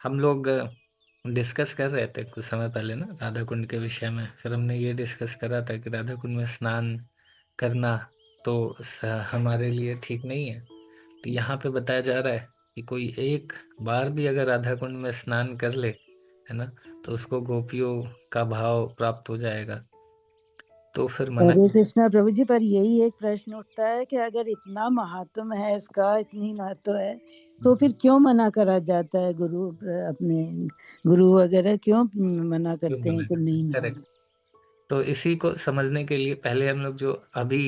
हम लोग डिस्कस कर रहे थे कुछ समय पहले ना राधा कुंड के विषय में। फिर हमने ये डिस्कस करा था कि राधा कुंड में स्नान करना तो हमारे लिए ठीक नहीं है। तो यहाँ पे बताया जा रहा है कि कोई एक बार भी अगर राधा कुंड में स्नान कर ले, है ना, तो उसको गोपियों का भाव प्राप्त हो जाएगा। तो फिर मना हरे कृष्णा प्रभु जी, पर यही एक प्रश्न उठता है कि अगर इतना महात्म है इसका, इतनी महत्व है, तो फिर क्यों मना करा जाता है? अपने गुरु वगैरह क्यों मना क्यों करते हैं मना कि करते नहीं हैं? नहाना? करेक्ट। तो इसी को समझने के लिए पहले हम लोग जो अभी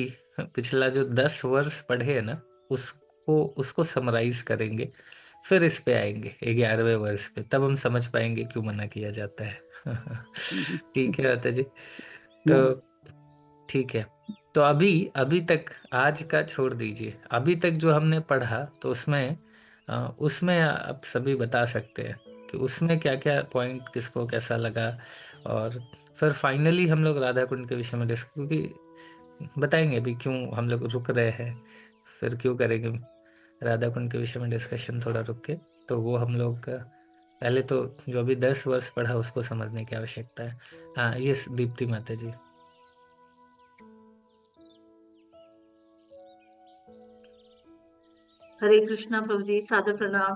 पिछला जो 10 वर्ष पढ़े है ना, उसको उसको समराइज करेंगे। फिर इस पे आएंगे 11वें वर्ष पे, तब हम समझ पाएंगे क्यों मना किया जाता है। ठीक है माता जी। या तो ठीक है। तो अभी अभी तक आज का छोड़ दीजिए, अभी तक जो हमने पढ़ा तो उसमें आप सभी बता सकते हैं कि उसमें क्या क्या पॉइंट किसको कैसा लगा। और फिर फाइनली हम लोग राधा कुंड के विषय में डिस्कस, क्योंकि बताएंगे अभी क्यों हम लोग रुक रहे हैं, फिर क्यों करेंगे राधा कुंड के विषय में डिस्कशन थोड़ा रुक के। तो वो हम लोग पहले तो जो अभी 10 वर्ष पढ़ा उसको समझने की आवश्यकता है। हाँ, ये दीप्ति माता जी। हरे कृष्णा प्रभु जी, सादर प्रणाम।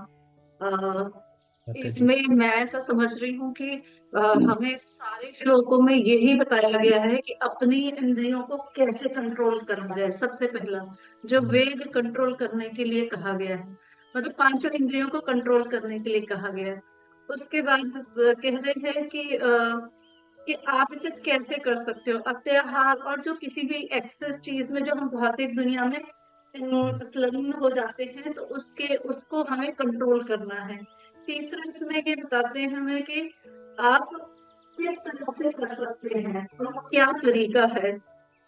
अ, माता जी। इसमें मैं ऐसा समझ रही हूँ कि हमें सारे श्लोकों में यही बताया गया है कि अपनी इंद्रियों को कैसे कंट्रोल करा जाए। सबसे पहला जो वेग कंट्रोल करने के लिए कहा गया है, मतलब पांचों इंद्रियों को कंट्रोल करने के लिए कहा गया है। उसके बाद कह रहे हैं कि आप इसे कैसे कर सकते हो। अत्याहार और जो किसी भी एक्सेस चीज में जो हम भौतिक दुनिया में संलग्न हो जाते हैं, तो उसको हमें कंट्रोल करना है। तीसरा इसमें ये बताते हैं हमें कि आप किस तरह से कर सकते हैं और क्या तरीका है।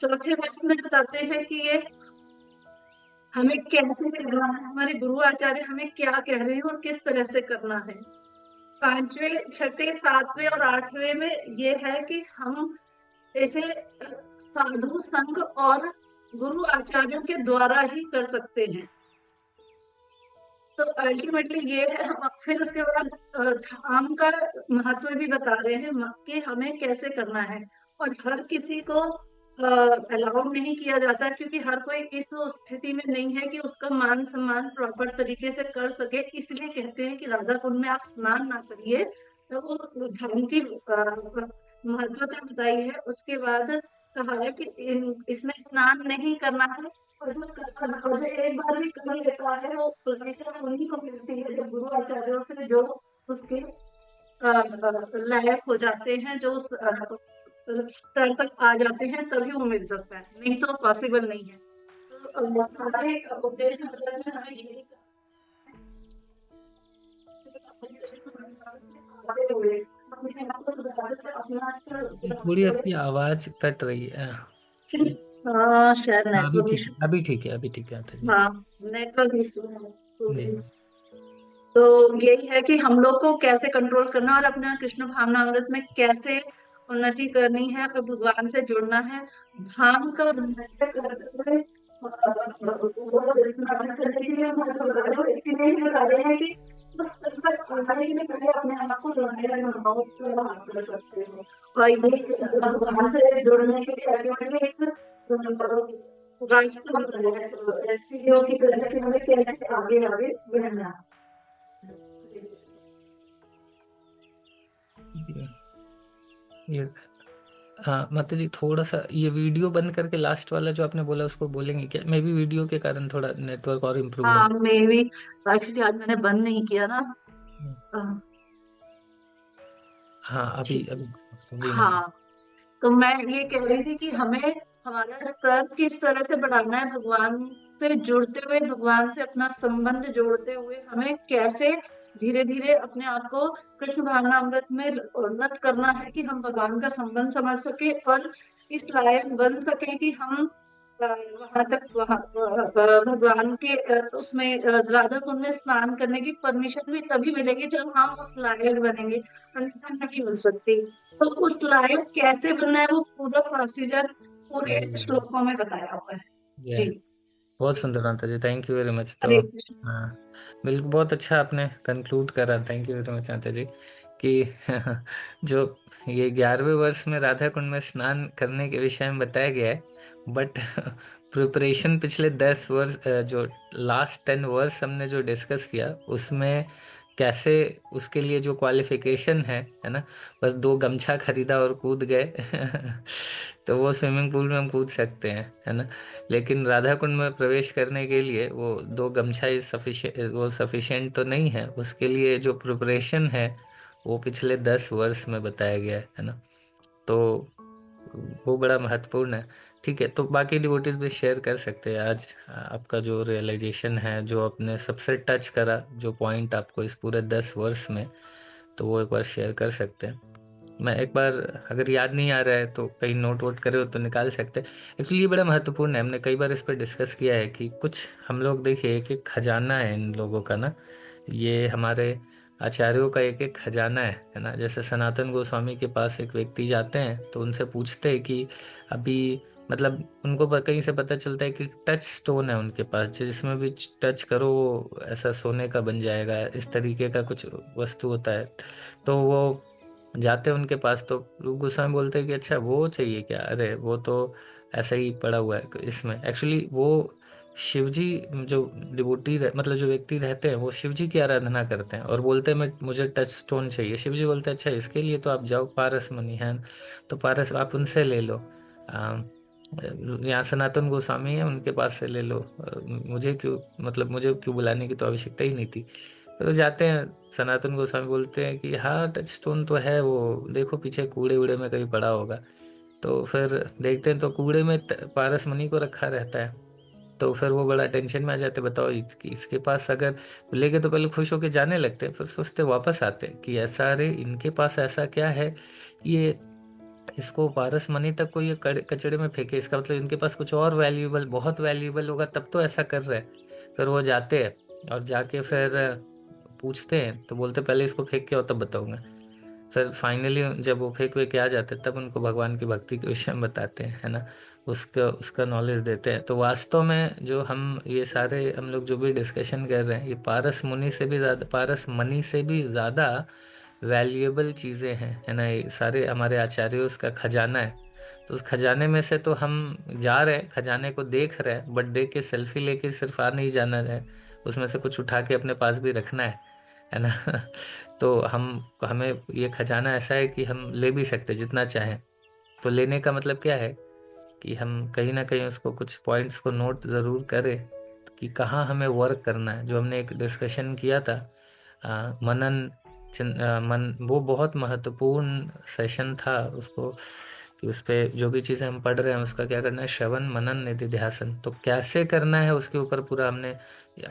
चौथे वर्ष में बताते हैं कि ये हमें कैसे करना है, हमारे गुरु आचार्य हमें क्या कह रहे हैं और किस तरह से करना है। पांचवें, छठे, सातवें और आठवें में ये है कि हम इसे साधु संघ और गुरु आचार्यों के द्वारा ही कर सकते हैं। तो अल्टीमेटली ये है। हम फिर उसके बाद धाम का महत्व भी बता रहे हैं कि हमें कैसे करना है। और हर किसी को अलाउड नहीं किया जाता, क्योंकि हर कोई इस स्थिति में नहीं है कि उसका मान सम्मान प्रॉपर तरीके से कर सके। इसलिए कहते हैं कि राधा कुंड में आप स्नान ना करिए। तो वो धर्म की महत्वता बताई है। उसके बाद कहा है कि इसमें स्नान नहीं करना है। और जो एक बार भी कर लेता है वो हमेशा उन्हीं को मिलती है जो गुरु आचार्यों से जो उसके लायक हो जाते हैं, जो उस स्तर तक आ जाते हैं, तभी वो मिल सकता है, नहीं तो पॉसिबल नहीं है। तो सारे उद्देश्य मतलब में हमें यही आते हुए अपने आप को सुधारते हुए अपना ये थोड़ी स्तर। आपकी आवाज कट रही है। हाँ, शायद हाँ, अभी नेटवर्क ठीक है, इशू। अभी ठीक है, अभी ठीक है माता जी। हाँ, नेटवर्क इशू है जी। थोड़ी। तो यही है कि हम लोग को कैसे कंट्रोल करना और अपना कृष्ण भावनामृत में कैसे उन्नति करनी है और भगवान से जुड़ना है। धाम का उन्नति करते हुए स्नान करने के लिए हम आपको बता रहे हो, इसीलिए ही बता रहे हैं कि तो तब तक आने के लिए पहले अपने आप को लायक बनाओ, तब आप कर सकते हो। और ये भगवान से जुड़ने के लिए अल्टीमेटली एक रास्ता बताया है, सीढ़ियों की तरह कि हमें कैसे आगे आगे बढ़ना है। ये हाँ माता जी, थोड़ा सा ये वीडियो बंद करके लास्ट वाला जो आपने बोला उसको बोलेंगे क्या? मे भी वीडियो के कारण थोड़ा नेटवर्क और इम्प्रूव हो। हाँ, मे भी एक्चुअली आज मैंने बंद नहीं किया ना। अ, हाँ, अभी ठीक है। अभी अभी नहीं। हाँ, तो मैं ये कह रही थी कि हमें हमारा स्तर किस तरह से बढ़ाना है। भगवान से जुड़ते हुए, भगवान से अपना संबंध जोड़ते हुए हमें कैसे धीरे धीरे अपने आप को कृष्ण भावनामृत में उन्नत करना है कि हम भगवान का संबंध समझ सके और इस लायक बन सके कि हम वहां तक भगवान के उसमें राधा कुंड में स्नान करने की परमिशन भी तभी मिलेगी जब हम उस लायक बनेंगे, अन्यथा नहीं मिल सकती। तो उस लायक कैसे बनना है वो पूरा प्रोसीजर पूरे वेरी गुड। श्लोकों में बताया हुआ है। ये जी। बहुत सुंदर माता जी, थैंक यू वेरी मच। तो हरे हाँ, बिल्कुल बहुत अच्छा आपने कंक्लूड करा, थैंक यू वेरी मच माता जी कि जो ये 11वें वर्ष में राधा कुंड में स्नान करने के विषय में बताया गया है, बट प्रिपरेशन पिछले 10 वर्ष, जो लास्ट 10 वर्ष हमने जो डिस्कस किया उसमें कैसे उसके लिए जो क्वालिफिकेशन है ना, बस 2 गमछा खरीदा और कूद गए तो वो स्विमिंग पूल में हम कूद सकते हैं, है ना। लेकिन राधा कुंड में प्रवेश करने के लिए वो 2 गमछा सफिशिएंट, वो सफिशिएंट तो नहीं है। उसके लिए जो प्रिपरेशन है वो पिछले 10 वर्ष में बताया गया है ना। तो वो बड़ा महत्वपूर्ण है। ठीक है, तो बाकी डिवोटीज भी शेयर कर सकते हैं आज आपका जो रियलाइजेशन है, जो आपने सबसे टच करा, जो पॉइंट आपको इस पूरे 10 वर्ष में, तो वो एक बार शेयर कर सकते हैं। मैं एक बार, अगर याद नहीं आ रहा है तो कहीं नोट वोट करे हो तो निकाल सकते हैं। एक्चुअली ये बड़ा महत्वपूर्ण है, हमने कई बार इस पर डिस्कस किया है कि कुछ हम लोग देखिए एक एक खजाना है इन लोगों का ना, ये हमारे आचार्यों का एक एक खजाना है ना। जैसे सनातन गोस्वामी के पास एक व्यक्ति जाते हैं तो उनसे पूछते हैं कि अभी, मतलब उनको कहीं से पता चलता है कि टच स्टोन है उनके पास, जिसमें भी टच करो वो ऐसा सोने का बन जाएगा, इस तरीके का कुछ वस्तु होता है। तो वो जाते हैं उनके पास, तो रूप गोस्वामी बोलते हैं कि अच्छा वो चाहिए क्या, अरे वो तो ऐसा ही पड़ा हुआ है इसमें। एक्चुअली वो शिवजी, जो डिवोटी मतलब जो व्यक्ति रहते हैं वो शिवजी की आराधना करते हैं और बोलते हैं मैं, मुझे टच स्टोन चाहिए। शिवजी बोलते हैं अच्छा इसके लिए तो आप जाओ पारस मुनि हैं, तो पारस आप उनसे ले लो। आ, यहाँ सनातन गोस्वामी है उनके पास से ले लो, मुझे क्यों, मतलब मुझे क्यों बुलाने की तो आवश्यकता ही नहीं थी। तो जाते हैं, सनातन गोस्वामी बोलते हैं कि हाँ टच स्टोन तो है, वो देखो पीछे कूड़े उड़े में कहीं पड़ा होगा। तो फिर देखते हैं तो कूड़े में पारस मुनि को रखा रहता है। तो फिर वो बड़ा टेंशन में आ जाते, बताओ कि इसके पास अगर लेके, तो पहले खुश होके जाने लगते हैं, फिर सोचते वापस आते हैं कि ऐसा, अरे इनके पास ऐसा क्या है, ये इसको पारस मनी तक को ये कचड़े में फेंके, इसका मतलब इनके पास कुछ और वैल्यूएबल, बहुत वैल्यूएबल होगा तब तो ऐसा कर रहे हैं। फिर वो जाते हैं और जाके फिर पूछते हैं तो बोलते पहले इसको फेंक के आओ तब बताऊंगा। फिर फाइनली जब वो फेंक वे के आ जाते हैं तब उनको भगवान की भक्ति के विषय में बताते हैं, है ना। उसका उसका नॉलेज देते हैं। तो वास्तव में जो हम ये सारे हम लोग जो भी डिस्कशन कर रहे हैं, ये पारस मुनि से भी ज़्यादा, पारस मनी से भी ज़्यादा वैल्यूएबल चीज़ें हैं, है ना। ये सारे हमारे आचार्यों का खजाना है। तो उस खजाने में से तो हम जा रहे हैं, खजाने को देख रहे हैं, बट देख के सेल्फी लेके सिर्फ आ नहीं जाना है, उसमें से कुछ उठा के अपने पास भी रखना है ना। तो हम, हमें ये खजाना ऐसा है कि हम ले भी सकते हैं जितना चाहें। तो लेने का मतलब क्या है कि हम कहीं ना कहीं उसको कुछ पॉइंट्स को नोट ज़रूर करें कि कहाँ हमें वर्क करना है। जो हमने एक डिस्कशन किया था, मनन मन, वो बहुत महत्वपूर्ण सेशन था उसको, कि उस पे जो भी चीज़ें हम पढ़ रहे हैं उसका क्या करना है, श्रवण मनन निधिध्यासन, तो कैसे करना है उसके ऊपर पूरा हमने,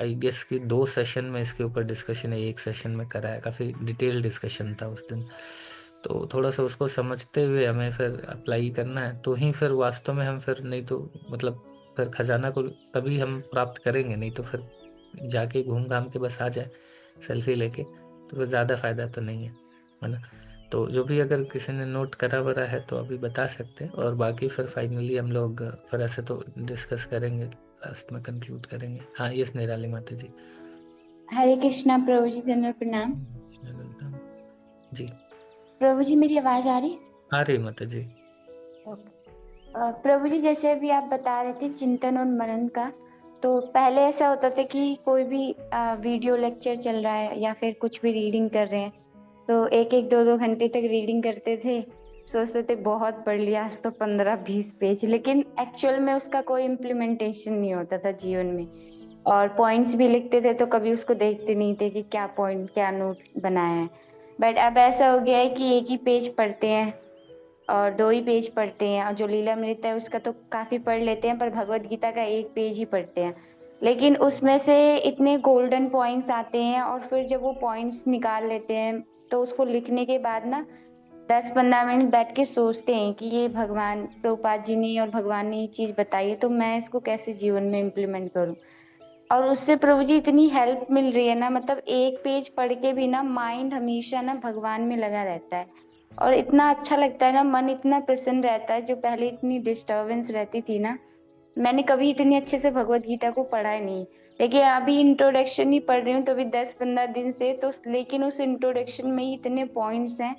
आई गेस कि 2 सेशन में इसके ऊपर डिस्कशन है, एक सेशन में करा है, काफ़ी डिटेल डिस्कशन था उस दिन। तो थोड़ा सा उसको समझते हुए हमें फिर अप्लाई करना है, तो ही फिर वास्तव में हम फिर, नहीं तो मतलब फिर खजाना को कभी हम प्राप्त करेंगे नहीं, तो फिर जाके घूम घाम के बस आ जाए सेल्फी लेके, तो फिर ज़्यादा फायदा तो नहीं है ना। तो जो भी अगर किसी ने नोट करा वरा है तो अभी बता सकते हैं, और बाकी फिर फाइनली हम लोग फिर ऐसे तो डिस्कस करेंगे, लास्ट में कंक्लूड करेंगे। हाँ यस निराली माता जी। हरे कृष्णा प्रभु जी, धन्यवाद प्रणाम। वेलकम जी। प्रभु जी मेरी आवाज आ रही? आ रही माता जी। प्रभु जी जैसे अभी आप बता रहे थे चिंतन और मनन का, तो पहले ऐसा होता था कि कोई भी वीडियो लेक्चर चल रहा है या फिर कुछ भी रीडिंग कर रहे हैं तो 1-1 2-2 घंटे तक रीडिंग करते थे, सोचते थे बहुत पढ़ लिया आज तो 15-20 पेज, लेकिन एक्चुअल में उसका कोई इम्प्लीमेंटेशन नहीं होता था जीवन में। और पॉइंट्स भी लिखते थे तो कभी उसको देखते नहीं थे कि क्या पॉइंट क्या नोट बनाया है। बट अब ऐसा हो गया है कि एक ही पेज पढ़ते हैं और 2 ही पेज पढ़ते हैं, और जो लीलामृत है उसका तो काफ़ी पढ़ लेते हैं, पर भगवत गीता का 1 पेज ही पढ़ते हैं। लेकिन उसमें से इतने गोल्डन पॉइंट्स आते हैं, और फिर जब वो पॉइंट्स निकाल लेते हैं तो उसको लिखने के बाद ना 10-15 मिनट बैठ के सोचते हैं कि ये भगवान प्रभुपाद जी ने और भगवान ने ये चीज़ बताई है, तो मैं इसको कैसे जीवन में इम्प्लीमेंट करूँ। और उससे प्रभु जी इतनी हेल्प मिल रही है ना, मतलब 1 पेज पढ़ के भी ना माइंड हमेशा ना भगवान में लगा रहता है, और इतना अच्छा लगता है ना, मन इतना प्रसन्न रहता है। जो पहले इतनी डिस्टरबेंस रहती थी ना, मैंने कभी इतनी अच्छे से भगवत गीता को पढ़ा ही नहीं, लेकिन अभी इंट्रोडक्शन ही पढ़ रही हूँ तो अभी 10-15 दिन से, तो लेकिन उस इंट्रोडक्शन में ही इतने पॉइंट्स हैं,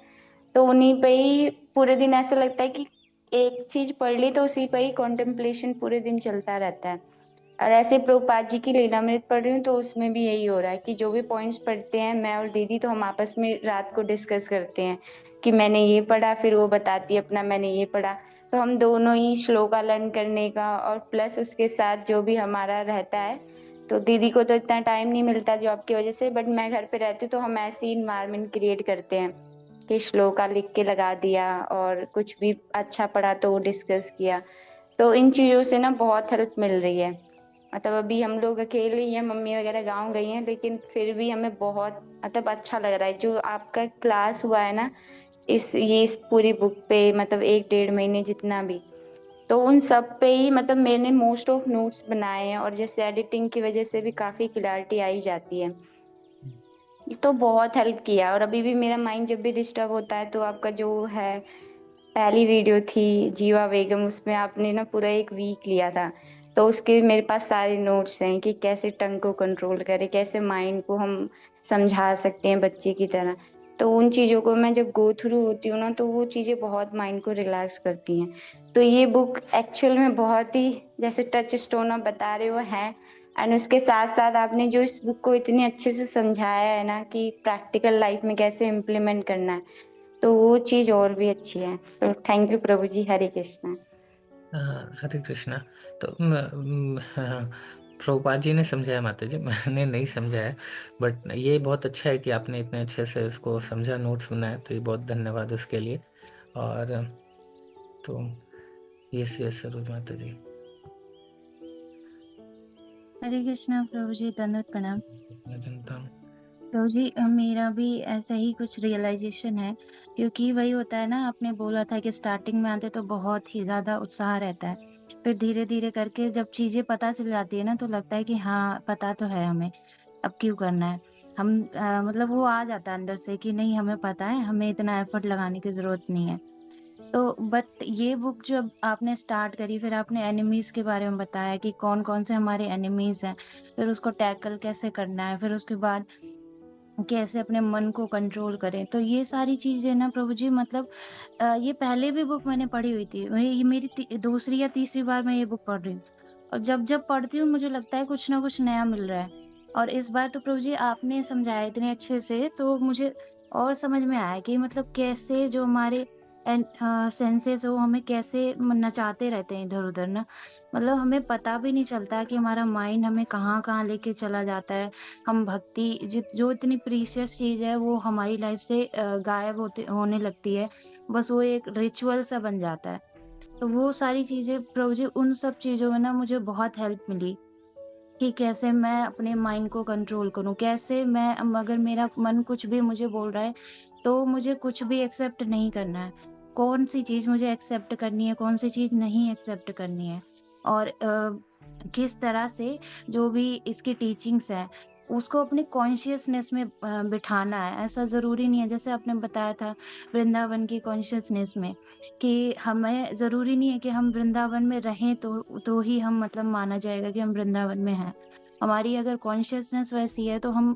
तो उन्हीं पे ही पूरे दिन ऐसा लगता है कि एक चीज पढ़ ली तो उसी पे ही कॉन्टेम्पलेशन पूरे दिन चलता रहता है। और ऐसे प्रभुपाद जी की लीलामृत पढ़ रही हूँ तो उसमें भी यही हो रहा है कि जो भी पॉइंट्स पढ़ते हैं मैं और दीदी, तो हम आपस में रात को डिस्कस करते हैं कि मैंने ये पढ़ा, फिर वो बताती है अपना मैंने ये पढ़ा। तो हम दोनों ही श्लोका लर्न करने का और प्लस उसके साथ जो भी हमारा रहता है, तो दीदी को तो इतना टाइम नहीं मिलता जॉब की वजह से, बट मैं घर पे रहती हूँ तो हम ऐसी इन्वायरमेंट क्रिएट करते हैं कि श्लोका लिख के लगा दिया और कुछ भी अच्छा पढ़ा तो वो डिस्कस किया। तो इन चीज़ों से ना बहुत हेल्प मिल रही है। मतलब अभी हम लोग अकेले ही हैं, मम्मी वगैरह गाँव गई हैं, लेकिन फिर भी हमें बहुत मतलब अच्छा लग रहा है। जो आपका क्लास हुआ है ना इस पूरी बुक पे, मतलब 1-1.5 महीने जितना भी, तो उन सब पे ही मतलब मैंने मोस्ट ऑफ नोट्स बनाए हैं, और जैसे एडिटिंग की वजह से भी काफ़ी क्लैरिटी आई जाती है। ये तो बहुत हेल्प किया। और अभी भी मेरा माइंड जब भी डिस्टर्ब होता है तो आपका जो है पहली वीडियो थी जीवा बेगम, उसमें आपने ना पूरा 1 वीक लिया था, तो उसके मेरे पास सारे नोट्स हैं कि कैसे टंग को कंट्रोल करें, कैसे माइंड को हम समझा सकते हैं बच्चे की तरह। तो उन चीज़ों को मैं जब गो थ्रू होती हूँ ना तो वो चीज़ें बहुत माइंड को रिलैक्स करती हैं। तो ये बुक एक्चुअल में बहुत ही जैसे टच स्टोन आप बता रहे हो है, एंड उसके साथ साथ आपने जो इस बुक को इतने अच्छे से समझाया है ना कि प्रैक्टिकल लाइफ में कैसे इम्प्लीमेंट करना है, तो वो चीज़ और भी अच्छी है। तो थैंक यू प्रभु जी, हरे कृष्णा। हरे कृष्णा। तो हाँ, प्रभुपाद जी ने समझाया माता जी, मैंने नहीं समझाया, बट ये बहुत अच्छा है कि आपने इतने अच्छे से उसको समझा, नोट्स बनाया, तो ये बहुत धन्यवाद उसके लिए। और तो ये सरोज माता जी। हरे कृष्णा प्रभु जी, दंडवत प्रणाम। मैं जानता हूँ। प्रभु जी मेरा भी ऐसा ही कुछ रियलाइजेशन है, क्योंकि वही होता है ना, आपने बोला था कि स्टार्टिंग में आते तो बहुत ही ज़्यादा उत्साह रहता है, फिर धीरे-धीरे करके जब चीज़ें पता चल जाती है ना तो लगता है कि हाँ, पता तो है हमें, अब क्यों करना है? हम मतलब वो आ जाता है अंदर से कि नहीं हमें पता है, हमें इतना एफर्ट लगाने की ज़रूरत नहीं है। तो बट ये बुक जब आपने स्टार्ट करी, फिर आपने एनिमीज़ के बारे में बताया कि कौन-कौन से हमारे एनिमीज़ हैं, फिर उसको टैकल कैसे करना है, फिर उसके बाद कैसे अपने मन को कंट्रोल करें। तो ये सारी चीज़ें ना प्रभु जी मतलब ये पहले भी बुक मैंने पढ़ी हुई थी। ये मेरी दूसरी या तीसरी बार मैं ये बुक पढ़ रही हूँ, और जब-जब पढ़ती हूँ मुझे लगता है कुछ ना कुछ नया मिल रहा है। और इस बार तो प्रभु जी आपने समझाया इतने अच्छे से, तो मुझे और समझ में आया कि मतलब कैसे जो हमारे सेंसेस हैं वो हमें कैसे नचाते रहते हैं इधर-उधर ना। मतलब हमें पता भी नहीं चलता कि हमारा माइंड हमें कहाँ-कहाँ लेके चला जाता है। हम भक्ति जो इतनी प्रीशियस चीज़ है वो हमारी लाइफ से गायब होने लगती है। बस वो एक रिचुअल सा बन जाता है। तो वो सारी चीज़ें प्रभु जी, उन सब चीज़ों में ना मुझे बहुत हेल्प मिली कि कैसे मैं अपने माइंड को कंट्रोल करूँ। कैसे मैं अगर मेरा मन कुछ भी मुझे बोल रहा है, तो मुझे कुछ भी एक्सेप्ट नहीं करना है। कौन-सी चीज़ मुझे एक्सेप्ट करनी है, कौन-सी चीज़ नहीं एक्सेप्ट करनी है। और किस तरह से जो भी इसकी टीचिंग्स हैं, उसको अपनी कॉन्शियसनेस में बिठाना है। ऐसा ज़रूरी नहीं है, जैसे आपने बताया था वृंदावन की कॉन्शियसनेस में, कि हमें ज़रूरी नहीं है कि हम वृंदावन में रहें तो ही हम मतलब माना जाएगा कि हम वृंदावन में हैं। हमारी अगर कॉन्शियसनेस वैसी है तो हम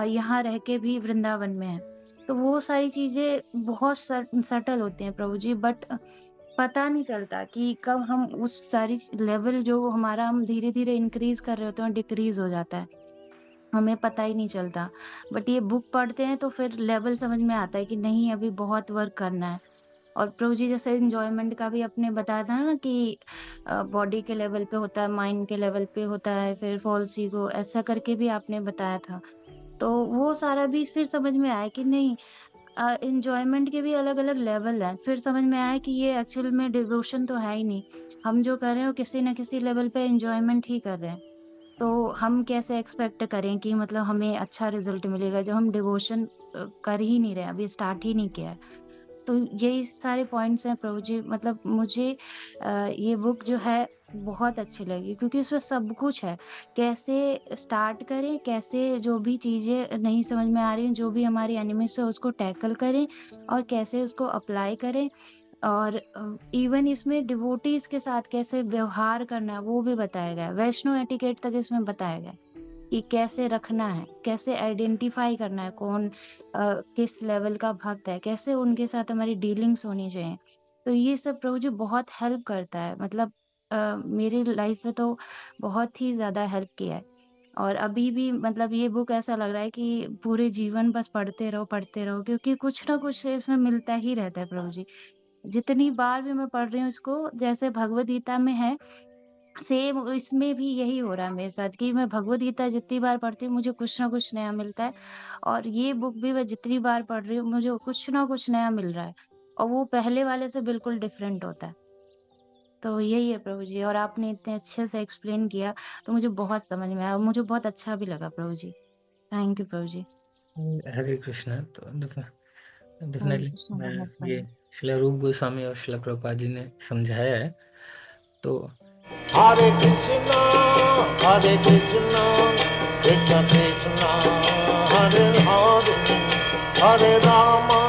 यहाँ रह के भी वृंदावन में हैं। तो वो सारी चीज़ें बहुत सटल होती हैं प्रभु जी, बट पता नहीं चलता कि कब हम उस सारी लेवल जो हमारा हम धीरे-धीरे इंक्रीज़ कर रहे होते हैं, डिक्रीज़ हो जाता है। हमें पता ही नहीं चलता। बट ये बुक पढ़ते हैं तो फिर लेवल समझ में आता है कि नहीं अभी बहुत वर्क करना है। और प्रभु जी जैसे एन्जॉयमेंट का भी आपने बताया था ना कि बॉडी के लेवल पे होता है, माइंड के लेवल पे होता है, फिर फ़ॉल्स ईगो ऐसा करके भी आपने बताया था। तो वो सारा भी फिर समझ में आया कि नहीं एन्जॉयमेंट के भी अलग-अलग लेवल हैं। फिर समझ में आया कि ये एक्चुअल में डिवोशन तो है ही नहीं। हम जो कर रहे हैं वो किसी न किसी लेवल पे एन्जॉयमेंट ही कर रहे हैं। तो हम कैसे एक्सपेक्ट करें कि मतलब हमें अच्छा रिज़ल्ट मिलेगा जब हम डिवोशन कर ही नहीं रहे हैं, अभी स्टार्ट ही नहीं किया है। तो यही सारे पॉइंट्स हैं प्रभु जी, मतलब मुझे ये बुक जो है बहुत अच्छी लगी क्योंकि उसमें सब कुछ है। कैसे स्टार्ट करें, कैसे जो भी चीज़ें नहीं समझ में आ रही हैं, जो भी हमारी एनिमीज़ है उसको टैकल करें और कैसे उसको अप्लाई करें और इवन इसमें डिवोटीज के साथ कैसे व्यवहार करना है वो भी बताया गया है। वैष्णो एटिकेट तक इसमें बताया गया है कि कैसे रखना है, कैसे आइडेंटिफाई करना है कौन किस लेवल का भक्त है, कैसे उनके साथ हमारी डीलिंग्स होनी चाहिए। तो ये सब प्रभु जी बहुत हेल्प करता है, मतलब मेरी लाइफ में तो बहुत ही ज़्यादा हेल्प किया है। और अभी भी मतलब ये बुक ऐसा लग रहा है कि पूरे जीवन बस पढ़ते रहो क्योंकि कुछ ना कुछ इसमें मिलता ही रहता है प्रभु जी। जितनी बार भी मैं पढ़ रही हूँ इसको, जैसे भगवद गीता में है, सेम इसमें भी यही हो रहा है मेरे साथ कि मैं भगवद गीता जितनी बार पढ़ती हूँ मुझे कुछ ना कुछ नया मिलता है, और ये बुक भी मैं जितनी बार पढ़ रही हूँ मुझे कुछ ना कुछ नया मिल रहा है, और वो पहले वाले से बिल्कुल डिफरेंट होता है। तो यही है प्रभु जी, और आपने इतने अच्छे से एक्सप्लेन किया तो मुझे बहुत समझ में आया और मुझे बहुत अच्छा भी लगा प्रभु जी। थैंक यू प्रभु जी। हरे कृष्णा। तो हरे डेफिनेटली कृष्ण मैं ये महाप्रभु। श्रील रूप गोस्वामी और श्रील प्रभुपाद जी ने समझाया है। तो Hare Krishna, Hare Krishna, Krishna Krishna, Hare Hare, Hare Rama,